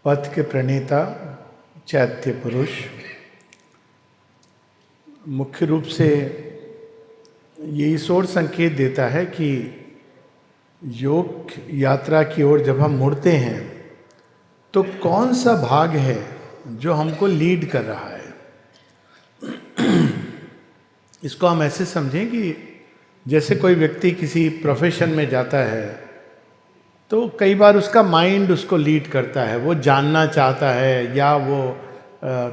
पथ के प्रणेता चैत्य पुरुष मुख्य रूप से ये इस ओर संकेत देता है कि योग यात्रा की ओर जब हम मुड़ते हैं तो कौन सा भाग है जो हमको लीड कर रहा है। इसको हम ऐसे समझें कि जैसे कोई व्यक्ति किसी प्रोफेशन में जाता है तो कई बार उसका माइंड उसको लीड करता है, वो जानना चाहता है या वो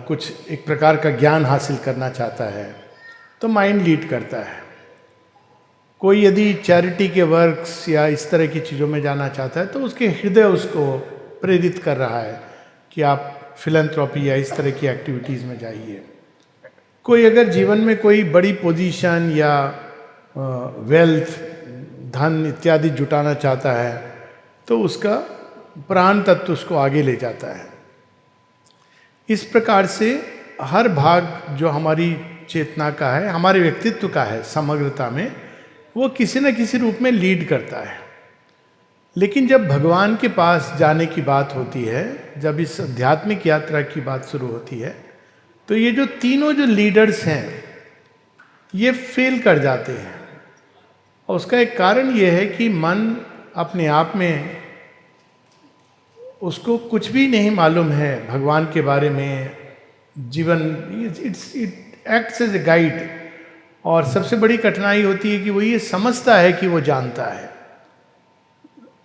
कुछ एक प्रकार का ज्ञान हासिल करना चाहता है तो माइंड लीड करता है। कोई यदि चैरिटी के वर्क्स या इस तरह की चीज़ों में जाना चाहता है तो उसके हृदय उसको प्रेरित कर रहा है कि आप फिलैंथ्रोपी या इस तरह की एक्टिविटीज़ में जाइए। कोई अगर जीवन में कोई बड़ी पोजीशन या वेल्थ धन इत्यादि जुटाना चाहता है तो उसका प्राण तत्व उसको आगे ले जाता है। इस प्रकार से हर भाग जो हमारी चेतना का है, हमारे व्यक्तित्व का है, समग्रता में वो किसी न किसी रूप में लीड करता है। लेकिन जब भगवान के पास जाने की बात होती है, जब इस आध्यात्मिक यात्रा की बात शुरू होती है तो ये जो तीनों जो लीडर्स हैं ये फेल कर जाते हैं। और उसका एक कारण ये है कि मन अपने आप में उसको कुछ भी नहीं मालूम है भगवान के बारे में। जीवन it acts as a guide. और सबसे बड़ी कठिनाई होती है कि वो ये समझता है कि वो जानता है।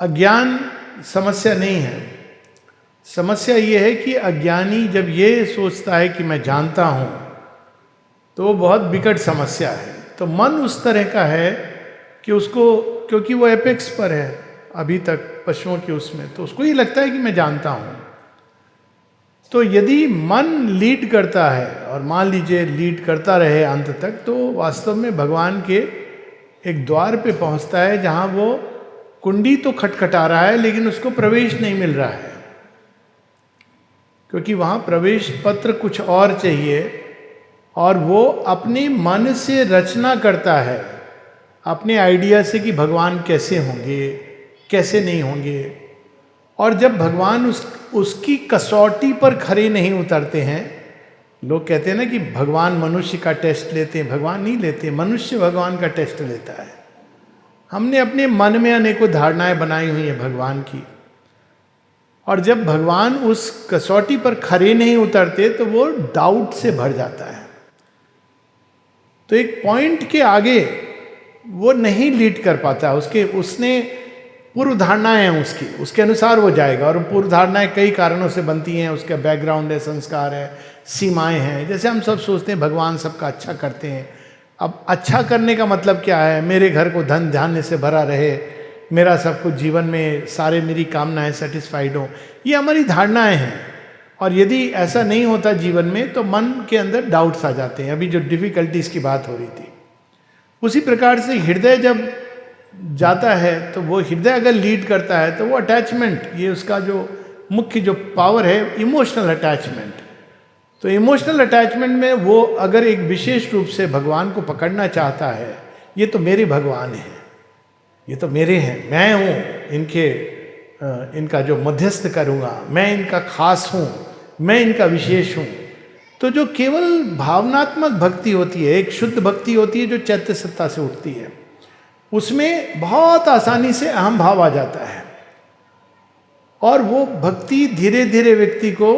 अज्ञान समस्या नहीं है, समस्या ये है कि अज्ञानी जब ये सोचता है कि मैं जानता हूँ तो वो बहुत विकट समस्या है। तो मन उस तरह का है कि उसको, क्योंकि वो एपेक्स पर है अभी तक पशुओं के उसमें, तो उसको ये लगता है कि मैं जानता हूँ। तो यदि मन लीड करता है और मान लीजिए लीड करता रहे अंत तक, तो वास्तव में भगवान के एक द्वार पे पहुँचता है जहाँ वो कुंडी तो खटखटा रहा है लेकिन उसको प्रवेश नहीं मिल रहा है, क्योंकि वहाँ प्रवेश पत्र कुछ और चाहिए। और वो अपने मन से रचना करता है, अपने आइडिया से कि भगवान कैसे होंगे कैसे नहीं होंगे। और जब भगवान उसकी कसौटी पर खरे नहीं उतरते हैं, लोग कहते हैं ना कि भगवान मनुष्य का टेस्ट लेते हैं, भगवान नहीं लेते, मनुष्य भगवान का टेस्ट लेता है। हमने अपने मन में अनेकों धारणाएं बनाई हुई हैं भगवान की, और जब भगवान उस कसौटी पर खरे नहीं उतरते तो वो डाउट से भर जाता है। तो एक पॉइंट के आगे वो नहीं लीड कर पाता, उसने पूर्व धारणाएं हैं उसके अनुसार वो जाएगा। और पूर्व धारणाएं कई कारणों से बनती हैं, उसका बैकग्राउंड है, संस्कार है, सीमाएं हैं। जैसे हम सब सोचते हैं भगवान सबका अच्छा करते हैं। अब अच्छा करने का मतलब क्या है? मेरे घर को धन धान्य से भरा रहे, मेरा सब कुछ जीवन में सारे मेरी कामनाएं सेटिस्फाइड हो, ये हमारी धारणाएं हैं। और यदि ऐसा नहीं होता जीवन में तो मन के अंदर डाउट्स आ जाते हैं। अभी जो डिफिकल्टीज की बात हो रही थी, उसी प्रकार से हृदय जब जाता है तो वो हृदय अगर लीड करता है तो वो अटैचमेंट, ये उसका जो मुख्य जो पावर है इमोशनल अटैचमेंट। तो इमोशनल अटैचमेंट में वो अगर एक विशेष रूप से भगवान को पकड़ना चाहता है, ये तो मेरे भगवान हैं, ये तो मेरे हैं, मैं हूँ इनका जो मध्यस्थ करूँगा, मैं इनका खास हूँ, मैं इनका विशेष हूँ। तो जो केवल भावनात्मक भक्ति होती है, एक शुद्ध भक्ति होती है जो चैत्य सत्ता से उठती है, उसमें बहुत आसानी से अहम भाव आ जाता है। और वो भक्ति धीरे धीरे व्यक्ति को,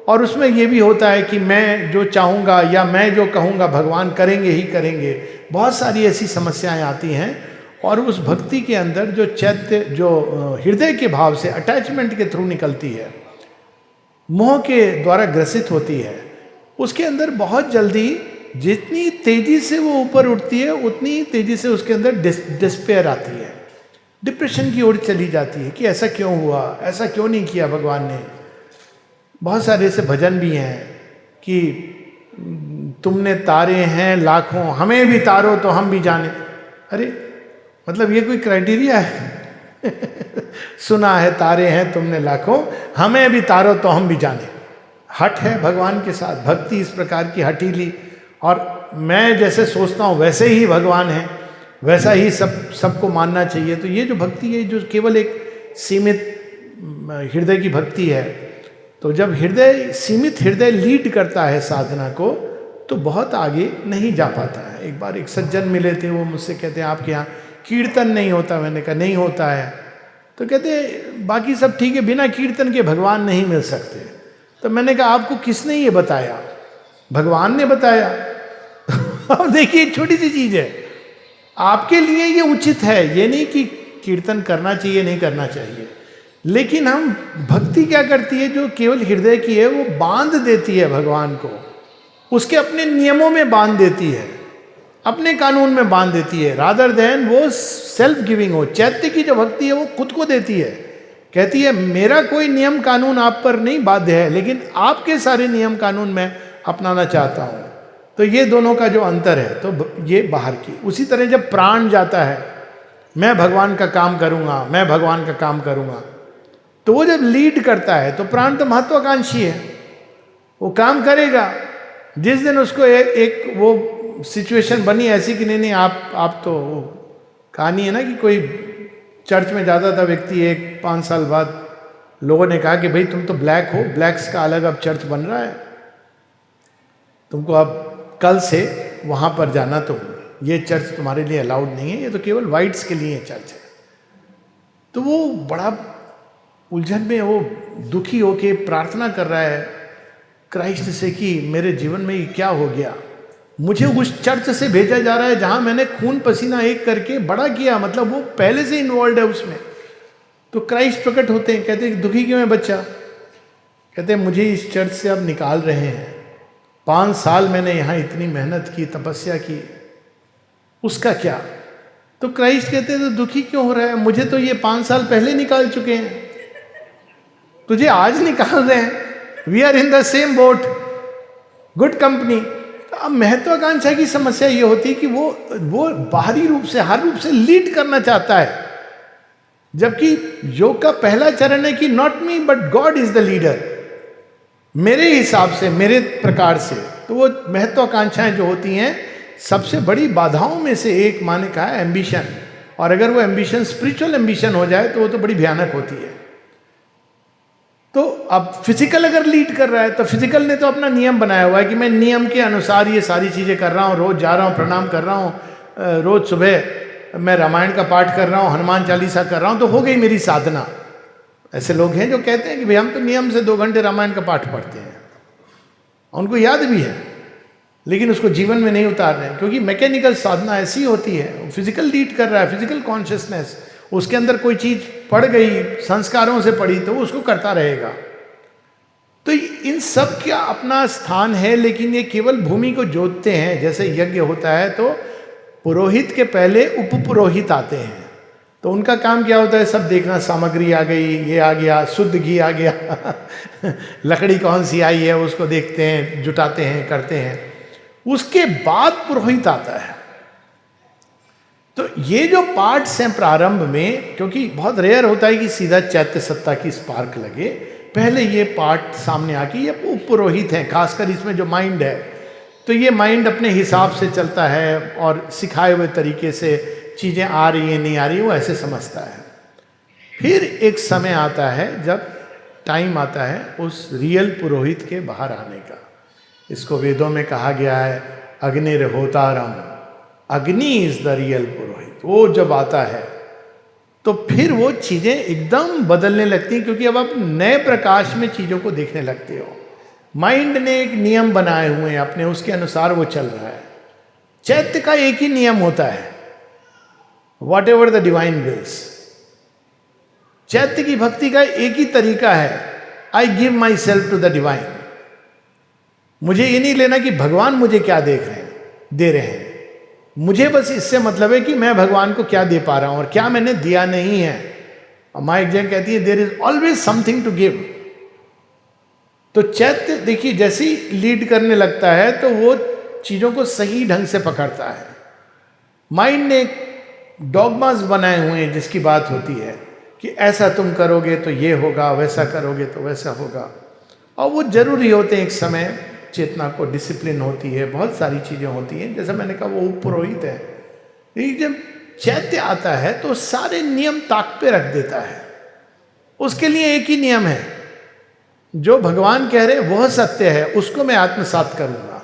और उसमें ये भी होता है कि मैं जो चाहूँगा या मैं जो कहूँगा भगवान करेंगे ही करेंगे। बहुत सारी ऐसी समस्याएं आती हैं और उस भक्ति के अंदर जो चैत्य, जो हृदय के भाव से अटैचमेंट के थ्रू निकलती है, मोह के द्वारा ग्रसित होती है, उसके अंदर बहुत जल्दी जितनी तेजी से वो ऊपर उठती है उतनी तेजी से उसके अंदर डिस्पेयर आती है, डिप्रेशन की ओर चली जाती है कि ऐसा क्यों हुआ, ऐसा क्यों नहीं किया भगवान ने। बहुत सारे ऐसे भजन भी हैं कि तुमने तारे हैं लाखों, हमें भी तारो तो हम भी जाने। अरे मतलब ये कोई क्राइटेरिया है? सुना है तारे हैं तुमने लाखों, हमें भी तारो तो हम भी जाने। हट है भगवान के साथ, भक्ति इस प्रकार की हटीली, और मैं जैसे सोचता हूँ वैसे ही भगवान है, वैसा ही सबको मानना चाहिए। तो ये जो भक्ति है जो केवल एक सीमित हृदय की भक्ति है, तो जब हृदय, सीमित हृदय लीड करता है साधना को, तो बहुत आगे नहीं जा पाता है। एक बार एक सज्जन मिले थे, वो मुझसे कहते हैं आपके यहाँ कीर्तन नहीं होता? मैंने कहा नहीं होता है। तो कहते बाकी सब ठीक है, बिना कीर्तन के भगवान नहीं मिल सकते। तो मैंने कहा आपको किसने ये बताया? भगवान ने बताया। अब देखिए छोटी सी चीज है, आपके लिए ये उचित है, ये नहीं कि कीर्तन करना चाहिए नहीं करना चाहिए, लेकिन हम भक्ति क्या करती है, जो केवल हृदय की है, वो बांध देती है भगवान को, उसके अपने नियमों में बांध देती है, अपने कानून में बांध देती है, रादर देन वो सेल्फ गिविंग हो। चैत्य की जो भक्ति है वो खुद को देती है, कहती है मेरा कोई नियम कानून आप पर नहीं बाध्य है, लेकिन आपके सारे नियम कानून मैं अपनाना चाहता हूँ। तो ये दोनों का जो अंतर है, तो ये बाहर की। उसी तरह जब प्राण जाता है, मैं भगवान का काम करूँगा, मैं भगवान का काम करूँगा, तो वो जब लीड करता है, तो प्राण तो महत्वाकांक्षी है, वो काम करेगा। जिस दिन उसको एक वो सिचुएशन बनी ऐसी कि नहीं आप तो, कहानी है ना कि कोई चर्च में जाता था व्यक्ति, 5 साल बाद लोगों ने कहा कि भाई तुम तो ब्लैक हो, ब्लैक्स का अलग अब चर्च बन रहा है, तुमको अब कल से वहाँ पर जाना, तो ये चर्च तुम्हारे लिए अलाउड नहीं है, ये तो केवल वाइट्स के लिए चर्च है। तो वो बड़ा उलझन में, वो दुखी होके प्रार्थना कर रहा है क्राइस्ट से कि मेरे जीवन में ये क्या हो गया, मुझे उस चर्च से भेजा जा रहा है जहां मैंने खून पसीना एक करके बड़ा किया, मतलब वो पहले से इन्वॉल्व है उसमें। तो क्राइस्ट प्रकट होते हैं, कहते हैं दुखी क्यों है बच्चा? कहते हैं मुझे इस चर्च से अब निकाल रहे हैं, 5 साल मैंने यहाँ इतनी मेहनत की, तपस्या की, उसका क्या? तो क्राइस्ट कहते हैं तो दुखी क्यों हो रहा है? मुझे तो ये 5 साल पहले निकाल चुके हैं, तुझे आज निकाल रहे हैं। We are in the same boat, good company. तो अब महत्वाकांक्षा की समस्या ये होती है कि वो बाहरी रूप से, हर रूप से लीड करना चाहता है, जबकि योग का पहला चरण है कि not me but God is the leader, मेरे हिसाब से, मेरे प्रकार से। तो वो महत्वाकांक्षाएं जो होती हैं, सबसे बड़ी बाधाओं में से एक माने कहा है एम्बिशन। और अगर वो एम्बिशन स्पिरिचुअल एम्बिशन हो जाए तो वो तो बड़ी भयानक होती है। तो अब फिजिकल अगर लीड कर रहा है, तो फिजिकल ने तो अपना नियम बनाया हुआ है कि मैं नियम के अनुसार ये सारी चीज़ें कर रहा हूँ, रोज जा रहा हूँ, प्रणाम कर रहा हूँ, रोज सुबह मैं रामायण का पाठ कर रहा हूँ, हनुमान चालीसा कर रहा हूँ, तो हो गई मेरी साधना। ऐसे लोग हैं जो कहते हैं कि भाई हम तो नियम से 2 घंटे रामायण का पाठ पढ़ते हैं, उनको याद भी है, लेकिन उसको जीवन में नहीं उतार रहे हैं, क्योंकि मैकेनिकल साधना ऐसी होती है, फिजिकल लीड कर रहा है, फिजिकल कॉन्शियसनेस, उसके अंदर कोई चीज पड़ गई, संस्कारों से पड़ी, तो वो उसको करता रहेगा। तो इन सब का अपना स्थान है, लेकिन ये केवल भूमि को जोतते हैं। जैसे यज्ञ होता है तो पुरोहित के पहले उपपुरोहित आते हैं, तो उनका काम क्या होता है? सब देखना, सामग्री आ गई, ये आ गया, शुद्ध घी आ गया लकड़ी कौन सी आई है उसको देखते हैं, जुटाते हैं, करते हैं। उसके बाद पुरोहित आता है। तो ये जो पार्ट्स हैं प्रारंभ में, क्योंकि बहुत रेयर होता है कि सीधा चैत्य सत्ता की स्पार्क लगे, पहले ये पार्ट सामने आके ये पुरोहित हैं, खासकर इसमें जो माइंड है, तो ये माइंड अपने हिसाब से चलता है और सिखाए हुए तरीके से चीज़ें आ रही हैं नहीं आ रही, वो ऐसे समझता है। फिर एक समय आता है, जब टाइम आता है उस रियल पुरोहित के बाहर आने का। इसको वेदों में कहा गया है अग्निर्होतारम, अग्नि इज द रियल पुरोहित। वो जब आता है तो फिर वो चीजें एकदम बदलने लगती हैं, क्योंकि अब आप नए प्रकाश में चीजों को देखने लगते हो। माइंड ने एक नियम बनाए हुए हैं अपने, उसके अनुसार वो चल रहा है। चैत्य का एक ही नियम होता है, whatever the divine wills. चैत्य की भक्ति का एक ही तरीका है, I give myself to the divine. मुझे ये नहीं लेना कि भगवान मुझे क्या दे रहे हैं, मुझे बस इससे मतलब है कि मैं भगवान को क्या दे पा रहा हूं और क्या मैंने दिया नहीं है। और माँ एक जगह कहती है there is always something to give. तो चैत्य देखिए जैसे ही लीड करने लगता है तो वो चीजों को सही ढंग से पकड़ता है। माइंड ने डॉगमास बनाए हुए हैं जिसकी बात होती है कि ऐसा तुम करोगे तो ये होगा, वैसा करोगे तो वैसा होगा, और वो जरूरी होते हैं। एक समय चेतना को डिसिप्लिन होती है, बहुत सारी चीजें होती हैं। जैसे मैंने कहा वो पुरोहित है, लेकिन जब चैत्य आता है तो सारे नियम ताक पे रख देता है। उसके लिए एक ही नियम है, जो भगवान कह रहे हैं वह सत्य है, उसको मैं आत्मसात करूंगा।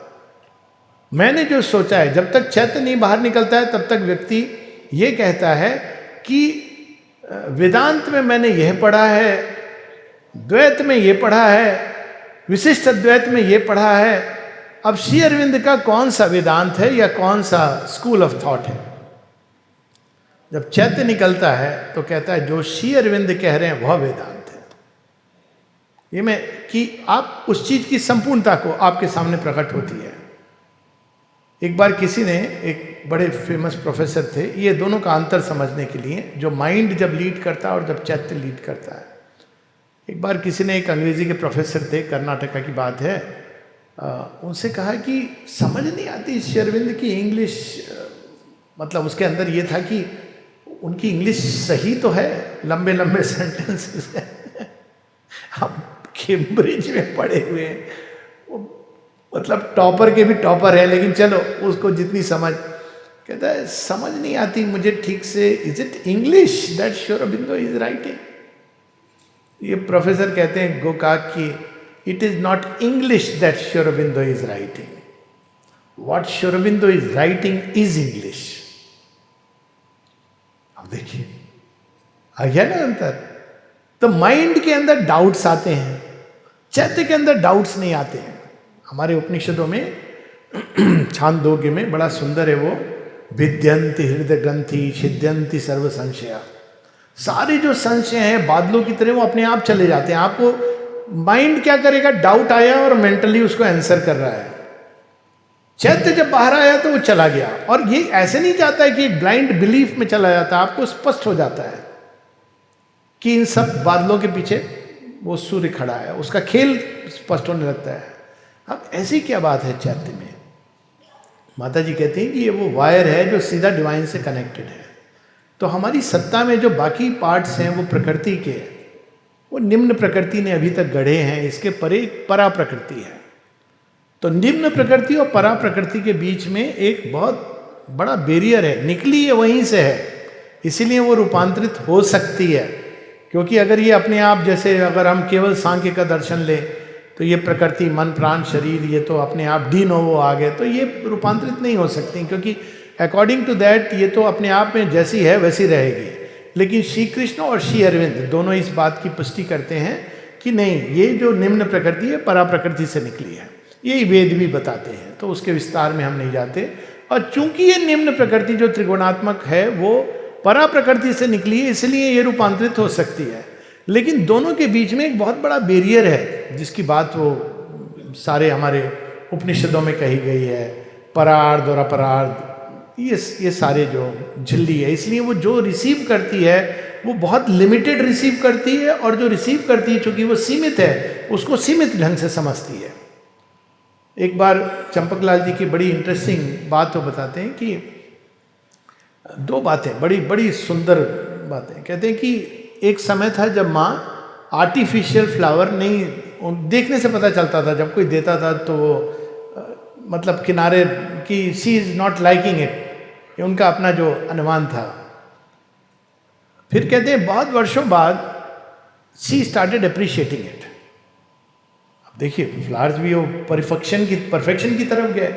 मैंने जो सोचा है, जब तक चैत्य नहीं बाहर निकलता है तब तक व्यक्ति ये कहता है कि वेदांत में मैंने यह पढ़ा है, द्वैत में ये पढ़ा है, विशिष्ट अद्वैत में ये पढ़ा है। अब श्री अरविंद का कौन सा वेदांत है या कौन सा स्कूल ऑफ थॉट है? जब चैत्य निकलता है तो कहता है जो श्री अरविंद कह रहे हैं वह वेदांत है। ये मैं कि आप उस चीज की संपूर्णता को आपके सामने प्रकट होती है। एक बार किसी ने, एक बड़े फेमस प्रोफेसर थे, ये दोनों का अंतर समझने के लिए, जो माइंड जब लीड करता है और जब चैत्य लीड करता है। एक बार किसी ने, एक अंग्रेजी के प्रोफेसर थे, कर्नाटका की बात है, उनसे कहा कि समझ नहीं आती श्री अरविंद की इंग्लिश। मतलब उसके अंदर ये था कि उनकी इंग्लिश सही तो है, लंबे लंबे सेंटेंसेस है, आप कैम्ब्रिज में पढ़े हुए हैं, मतलब टॉपर के भी टॉपर है, लेकिन चलो उसको जितनी समझ, कहता है समझ नहीं आती मुझे ठीक से, is it English that Shri Aurobindo is writing? ये प्रोफेसर कहते हैं गोकाक की, it is not English that Shri Aurobindo is writing, what Shri Aurobindo is writing is English. अब देखिए आ गया ना अंतर। तो माइंड के अंदर डाउट्स आते हैं, चैत्य के अंदर डाउट्स नहीं आते हैं। हमारे उपनिषदों में छांदोग्य में बड़ा सुंदर है वो, विद्यंति हृदय ग्रंथि छिद्यंति सर्व संशया। सारे जो संशय हैं बादलों की तरह वो अपने आप चले जाते हैं। आपको माइंड क्या करेगा, डाउट आया और मेंटली उसको आंसर कर रहा है। चैत्य जब बाहर आया तो वो चला गया, और ये ऐसे नहीं जाता है कि एक ब्लाइंड बिलीफ में चला जाता है, आपको स्पष्ट हो जाता है कि इन सब बादलों के पीछे वो सूर्य खड़ा है, उसका खेल स्पष्ट होने लगता है। अब ऐसी क्या बात है चैत्य में? माता जी कहती हैं कि ये वो वायर है जो सीधा डिवाइन से कनेक्टेड है। तो हमारी सत्ता में जो बाकी पार्ट्स हैं वो प्रकृति के, वो निम्न प्रकृति ने अभी तक गढ़े हैं, इसके परे एक परा प्रकृति है। तो निम्न प्रकृति और परा प्रकृति के बीच में एक बहुत बड़ा बैरियर है, निकली ये वहीं से है, इसीलिए वो रूपांतरित हो सकती है। क्योंकि अगर ये अपने आप, जैसे अगर हम केवल सांख्य का दर्शन लें तो ये प्रकृति, मन, प्राण, शरीर, ये तो अपने आप डी नोवो आ गए, तो ये रूपांतरित नहीं हो सकती, क्योंकि अकॉर्डिंग टू दैट ये तो अपने आप में जैसी है वैसी रहेगी। लेकिन श्री कृष्ण और श्री अरविंद दोनों इस बात की पुष्टि करते हैं कि नहीं, ये जो निम्न प्रकृति है परा प्रकृति से निकली है, यही वेद भी बताते हैं। तो उसके विस्तार में हम नहीं जाते। और चूंकि ये निम्न प्रकृति जो त्रिगुणात्मक है वो परा प्रकृति से निकली है, इसलिए ये रूपांतरित हो सकती है। लेकिन दोनों के बीच में एक बहुत बड़ा बैरियर है, जिसकी बात वो सारे हमारे उपनिषदों में कही गई है, परार्ध और अपरार्ध, ये सारे जो झिल्ली है। इसलिए वो जो रिसीव करती है वो बहुत लिमिटेड रिसीव करती है, और जो रिसीव करती है चूंकि वो सीमित है, उसको सीमित ढंग से समझती है। एक बार चंपकलाल जी की बड़ी इंटरेस्टिंग बात वो बताते हैं कि दो बातें बड़ी बड़ी सुंदर बातें। कहते हैं कि एक समय था जब माँ आर्टिफिशियल फ्लावर नहीं, देखने से पता चलता था, जब कोई देता था तो वो मतलब किनारे की she is not liking it, ये उनका अपना जो अनुमान था। फिर कहते हैं बहुत वर्षों बाद शी स्टार्टेड अप्रिशिएटिंग इट। अब देखिए फ्लावर्स भी वो परफेक्शन की तरफ गए।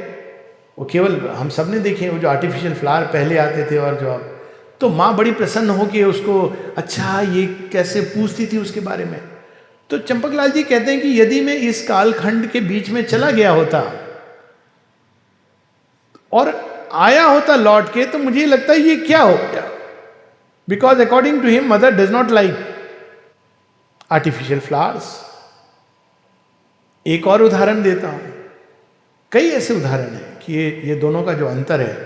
वो केवल हम सब ने देखे वो जो आर्टिफिशियल फ्लावर पहले आते थे, और जो अब तो माँ बड़ी प्रसन्न हो के उसको, अच्छा ये कैसे पूछती थी उसके बारे में। तो चंपकलाल जी कहते हैं कि यदि मैं इस कालखंड के बीच में चला गया होता और आया होता लौट के, तो मुझे लगता है ये क्या हो गया, because according to him mother does not like artificial flowers. एक और उदाहरण देता हूं, कई ऐसे उदाहरण हैं कि ये दोनों का जो अंतर है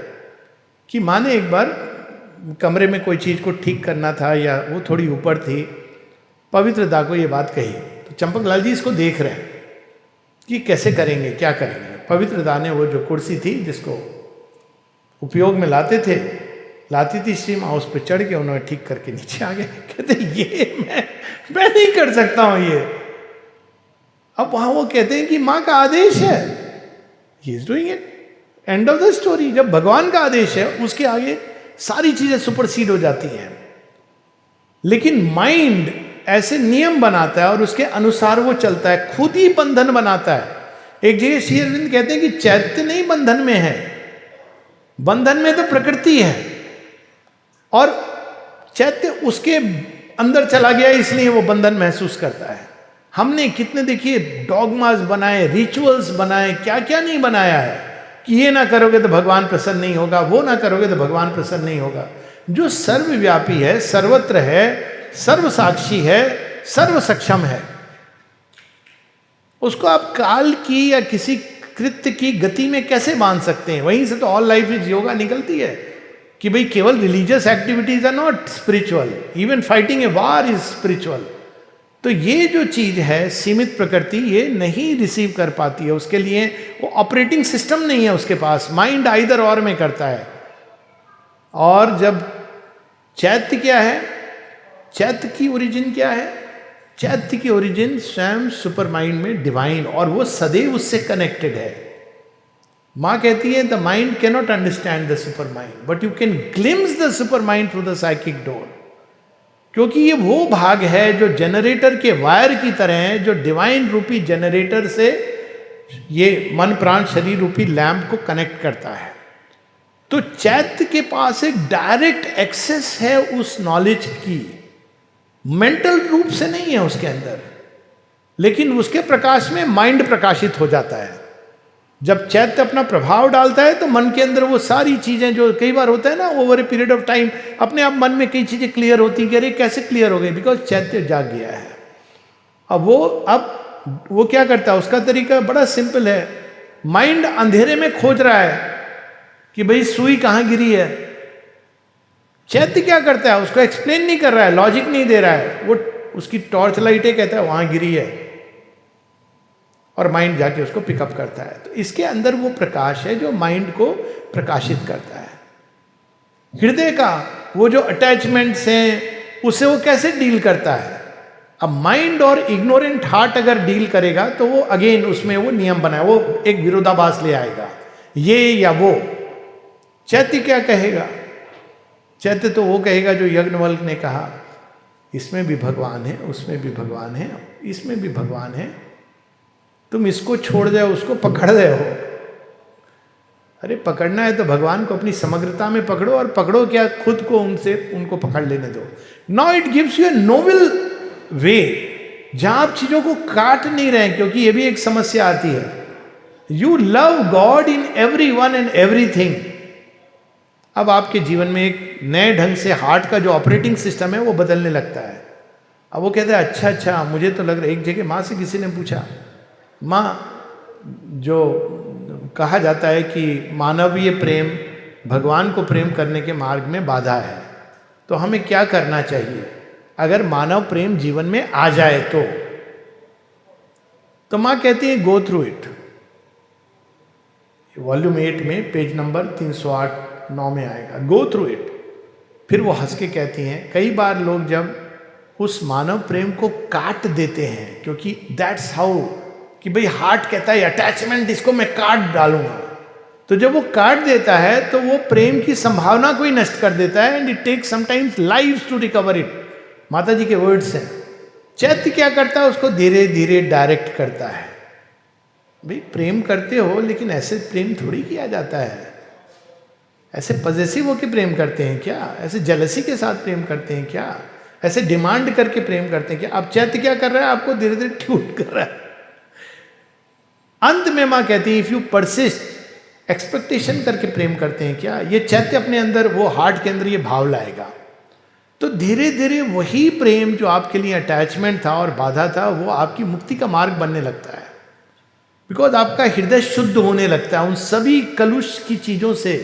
कि माँ ने एक बार कमरे में कोई चीज़ को ठीक करना था, या वो थोड़ी ऊपर थी, पवित्रदा को ये बात कही। तो चंपकलाल जी इसको देख रहे हैं कि कैसे करेंगे, क्या करेंगे। पवित्रदा ने वो जो कुर्सी थी जिसको उपयोग में लाती थी श्री माँ, उस पर चढ़ के उन्होंने ठीक करके नीचे आ गए। कहते ये मैं नहीं कर सकता हूँ ये। अब वहाँ वो कहते हैं कि माँ का आदेश है, he is doing it, end of the story. जब भगवान का आदेश है उसके आगे सारी चीजें सुपरसीड हो जाती हैं। लेकिन माइंड ऐसे नियम बनाता है और उसके अनुसार वो चलता है, खुद ही बंधन बनाता है। एक जगह श्री अरविंद कहते हैं कि चैत्य नहीं बंधन में है, बंधन में तो प्रकृति है और चैत्य उसके अंदर चला गया इसलिए वो बंधन महसूस करता है। हमने कितने देखिए डॉगमास बनाए, रिचुअल्स बनाए, क्या क्या नहीं बनाया है कि ये ना करोगे तो भगवान प्रसन्न नहीं होगा, वो ना करोगे तो भगवान प्रसन्न नहीं होगा। जो सर्वव्यापी है, सर्वत्र है, सर्वसाक्षी है, सर्व सक्षम है, उसको आप काल की या किसी कृत्य की गति में कैसे बांध सकते हैं? वहीं से तो ऑल लाइफ इज योगा निकलती है कि भाई केवल religious activities are not spiritual, even fighting a war is spiritual. तो ये जो चीज है सीमित प्रकृति, ये नहीं रिसीव कर पाती है, उसके लिए वो ऑपरेटिंग सिस्टम नहीं है उसके पास, माइंड आइदर और में करता है। और जब चैत्य क्या है, चैत्य की ओरिजिन क्या है? चैत्य की ओरिजिन स्वयं सुपर माइंड में डिवाइन, और वो सदैव उससे कनेक्टेड है। माँ कहती है the mind can not understand the super mind but you can glimpse the super mind through the psychic door, क्योंकि ये वो भाग है जो जनरेटर के वायर की तरह है, जो डिवाइन रूपी जनरेटर से ये मन प्राण शरीर रूपी लैंप को कनेक्ट करता है। तो चैत्य के पास एक डायरेक्ट एक्सेस है उस नॉलेज की, मेंटल रूप से नहीं है उसके अंदर, लेकिन उसके प्रकाश में माइंड प्रकाशित हो जाता है। जब चैत्य अपना प्रभाव डालता है तो मन के अंदर वो सारी चीजें, जो कई बार होता है ना over a period of time, अपने आप मन में कई चीजें क्लियर होती हैं कि अरे कैसे क्लियर हो गई, बिकॉज चैत्य जाग गया है। अब वो क्या करता है, उसका तरीका बड़ा सिंपल है। माइंड अंधेरे में खोज रहा है कि भाई सुई कहां गिरी है, चैत्य क्या करता है, उसको एक्सप्लेन नहीं कर रहा है, लॉजिक नहीं दे रहा है, वो उसकी टॉर्च लाइटें कहता है वहां गिरी है, और माइंड जाके उसको पिकअप करता है। तो इसके अंदर वो प्रकाश है जो माइंड को प्रकाशित करता है। हृदय का वो जो अटैचमेंट्स हैं उससे वो कैसे डील करता है। अब माइंड और इग्नोरेंट हार्ट अगर डील करेगा तो वो अगेन उसमें वो नियम बनाए, वो एक विरोधाभास ले आएगा, ये या वो। चैत्य क्या कहेगा? चैत्य तो वो कहेगा जो यज्ञवल्क्य ने कहा, इसमें भी भगवान है, उसमें भी भगवान है, इसमें भी भगवान है, तुम इसको छोड़ जाओ, उसको पकड़ रहे हो। अरे पकड़ना है तो भगवान को अपनी समग्रता में पकड़ो, और पकड़ो क्या, खुद को उनको पकड़ लेने दो। Now it gives you a noble way, जहां आप चीजों को काट नहीं रहे, क्योंकि ये भी एक समस्या आती है। You love God in every one and everything. अब आपके जीवन में एक नए ढंग से हार्ट का जो ऑपरेटिंग सिस्टम है वो बदलने लगता है। अब वो कहते हैं अच्छा मुझे तो लग रहा है, एक जगह माँ से किसी ने पूछा, माँ जो कहा जाता है कि मानवीय प्रेम भगवान को प्रेम करने के मार्ग में बाधा है, तो हमें क्या करना चाहिए अगर मानव प्रेम जीवन में आ जाए तो माँ कहती है गो थ्रू इट। वॉल्यूम 8 में पेज नंबर 308-9 में आएगा, गो थ्रू इट। फिर वो हंस के कहती हैं, कई बार लोग जब उस मानव प्रेम को काट देते हैं, क्योंकि दैट्स हाउ, कि भाई हार्ट कहता है अटैचमेंट, इसको मैं काट डालूंगा, तो जब वो काट देता है तो वो प्रेम की संभावना को ही नष्ट कर देता है, and it takes sometimes life to recover it. माता जी के वर्ड्स हैं। चैत्य क्या करता है, उसको धीरे धीरे डायरेक्ट करता है। भाई प्रेम करते हो, लेकिन ऐसे प्रेम थोड़ी किया जाता है, ऐसे पजेसिव होकर प्रेम करते हैं क्या, ऐसे जेलसी के साथ प्रेम करते हैं क्या, ऐसे डिमांड करके प्रेम करते हैं क्या। अब चैत्य क्या कर रहा है, आपको धीरे धीरे ट्यूट कर रहा है। अंत में मां कहती है इफ यू परसिस्ट, एक्सपेक्टेशन करके प्रेम करते हैं क्या, ये चैत्य अपने अंदर, वो हार्ट के अंदर ये भाव लाएगा, तो धीरे धीरे वही प्रेम जो आपके लिए अटैचमेंट था और बाधा था, वो आपकी मुक्ति का मार्ग बनने लगता है। बिकॉज आपका हृदय शुद्ध होने लगता है उन सभी कलुष की चीजों से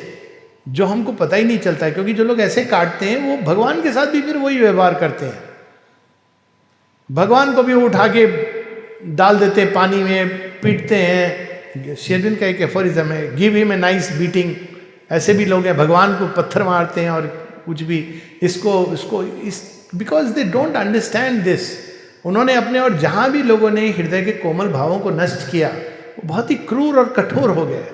जो हमको पता ही नहीं चलता है। क्योंकि जो लोग ऐसे काटते हैं वो भगवान के साथ भी फिर वही व्यवहार करते हैं, भगवान को भी उठा के डाल देते हैं पानी में, पीटते हैं। शेरविन का एक एफोरिज्म है, give him a nice beating. ऐसे भी लोग हैं, भगवान को पत्थर मारते हैं और कुछ भी because they don't understand this. उन्होंने अपने, और जहां भी लोगों ने हृदय के कोमल भावों को नष्ट किया, वो बहुत ही क्रूर और कठोर हो गए।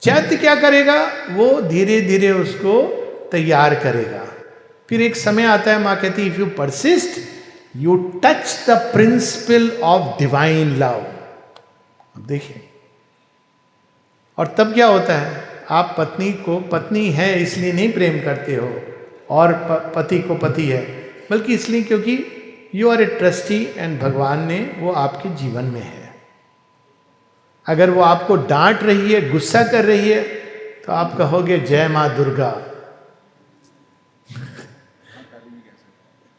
चैत्य क्या करेगा, वो धीरे धीरे उसको तैयार करेगा। फिर एक समय आता है, माँ कहती if you persist you touch the principle of divine love. देखिए, और तब क्या होता है, आप पत्नी को पत्नी है इसलिए नहीं प्रेम करते हो और पति को पति है, बल्कि इसलिए क्योंकि you are a trustee and भगवान ने वो आपके जीवन में है। अगर वो आपको डांट रही है, गुस्सा कर रही है, तो आप कहोगे जय मां दुर्गा,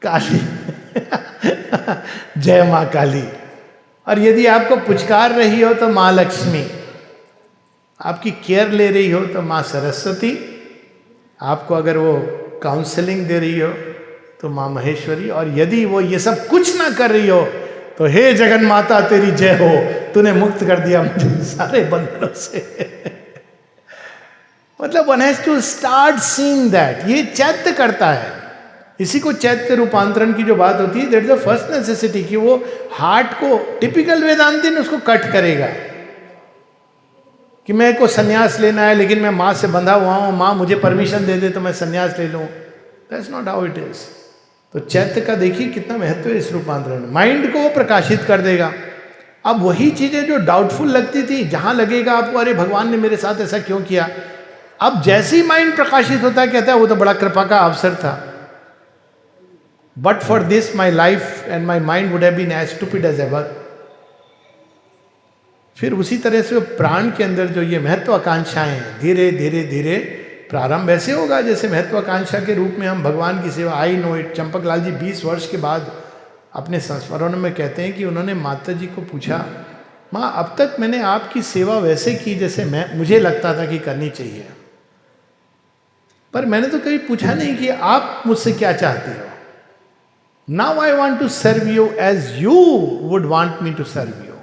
काली जय मां काली। और यदि आपको पुचकार रही हो तो मां लक्ष्मी, आपकी केयर ले रही हो तो मां सरस्वती, आपको अगर वो काउंसलिंग दे रही हो तो मां महेश्वरी, और यदि वो ये सब कुछ ना कर रही हो तो हे जगन माता तेरी जय हो, तूने मुक्त कर दिया मुझे सारे बंधनों से। मतलब one has to start seeing that, ये चैत्य करता है। इसी को चैत्य रूपांतरण की जो बात होती है, that is the first necessity, कि वो हार्ट को, टिपिकल वेदांती ने उसको कट करेगा कि मेरे को संन्यास लेना है लेकिन मैं माँ से बंधा हुआ हूँ, माँ मुझे परमिशन दे दे तो मैं संन्यास ले लूँ। That's not how it is. तो चैत्य का देखिए कितना महत्व है इस रूपांतरण। माइंड को वो प्रकाशित कर देगा। अब वही चीजें जो डाउटफुल लगती थी, जहां लगेगा आपको अरे भगवान ने मेरे साथ ऐसा क्यों किया, अब जैसे ही माइंड प्रकाशित होता है कहता है वो तो बड़ा कृपा का अवसर था, but for this my life and my mind would have been as stupid as ever. फिर उसी तरह से प्राण के अंदर जो ये महत्वाकांक्षाएं हैं, धीरे धीरे धीरे प्रारंभ ऐसे होगा जैसे महत्वाकांक्षा के रूप में हम भगवान की सेवा। I know it, Champak Lal ji 20 वर्ष के बाद अपने संस्मरणों में कहते हैं कि उन्होंने माता जी को पूछा, माँ अब तक मैंने आपकी सेवा वैसे की जैसे मुझे लगता था कि करनी चाहिए, पर मैंने तो कभी पूछा नहीं कि आप मुझसे क्या चाहते हो। Now I want to serve you as you would want me to serve you.